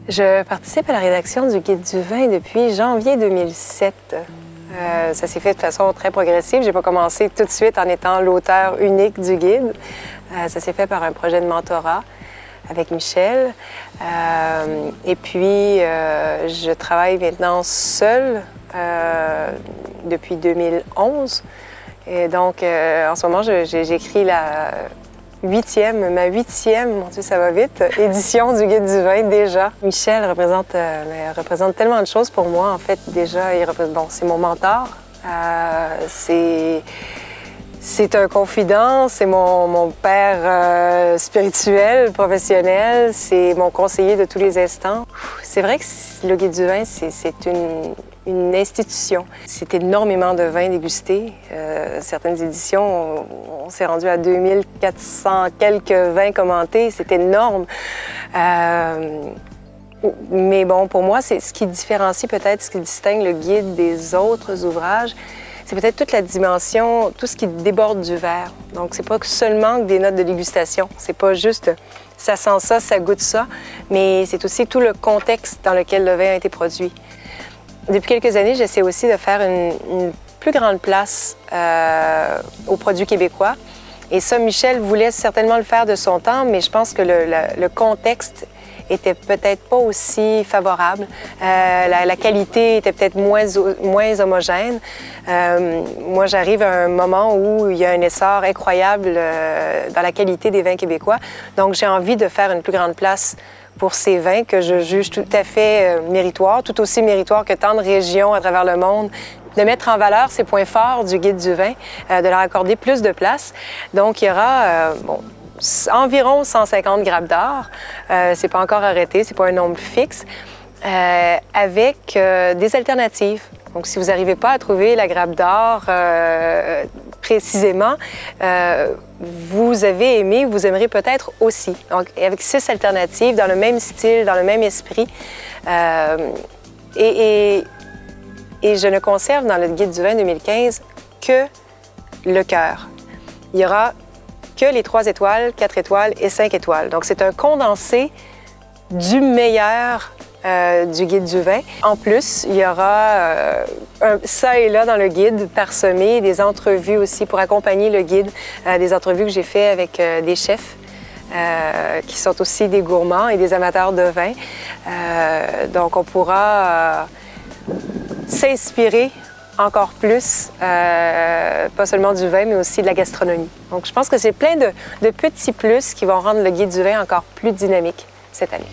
Je participe à la rédaction du Guide du vin depuis janvier 2007. Ça s'est fait de façon très progressive. Je n'ai pas commencé tout de suite en étant l'auteur unique du guide. Ça s'est fait par un projet de mentorat avec Michel. Et puis, je travaille maintenant seule depuis 2011. Et donc, en ce moment, j'écris ma huitième, mon Dieu, ça va vite, édition du Guide du vin déjà. Michel représente tellement de choses pour moi. En fait, déjà, c'est mon mentor. C'est un confident, c'est mon père spirituel, professionnel, c'est mon conseiller de tous les instants. C'est vrai que le Guide du vin, c'est une institution. C'est énormément de vins dégustés. Certaines éditions, on s'est rendu à 2400 quelques vins commentés. C'est énorme. Mais bon, pour moi, c'est ce qui différencie peut-être, ce qui distingue le guide des autres ouvrages, c'est peut-être toute la dimension, tout ce qui déborde du verre. Donc, c'est pas seulement des notes de dégustation. C'est pas juste ça sent ça, ça goûte ça, mais c'est aussi tout le contexte dans lequel le vin a été produit. Depuis quelques années, j'essaie aussi de faire une plus grande place aux produits québécois. Et ça, Michel voulait certainement le faire de son temps, mais je pense que le contexte était peut-être pas aussi favorable. La qualité était peut-être moins homogène. Moi, j'arrive à un moment où il y a un essor incroyable dans la qualité des vins québécois. Donc, j'ai envie de faire une plus grande place pour ces vins que je juge tout à fait méritoires, tout aussi méritoires que tant de régions à travers le monde. De mettre en valeur ces points forts du Guide du vin, de leur accorder plus de place. Donc, il y aura environ 150 grappes d'or. C'est pas encore arrêté, c'est pas un nombre fixe. Avec des alternatives. Donc, si vous n'arrivez pas à trouver la grappe d'or précisément, vous avez aimé, vous aimerez peut-être aussi. Donc, avec 6 alternatives, dans le même style, dans le même esprit. Et je ne conserve dans le Guide du vin 2015 que le cœur. Il y aura que les 3 étoiles, 4 étoiles et 5 étoiles. Donc, c'est un condensé du meilleur du Guide du vin. En plus, il y aura ça et là dans le guide, parsemé, des entrevues aussi pour accompagner le guide, des entrevues que j'ai faites avec des chefs qui sont aussi des gourmands et des amateurs de vin. Donc, on pourra s'inspirer encore plus, pas seulement du vin, mais aussi de la gastronomie. Donc, je pense que c'est plein de petits plus qui vont rendre le Guide du vin encore plus dynamique cette année.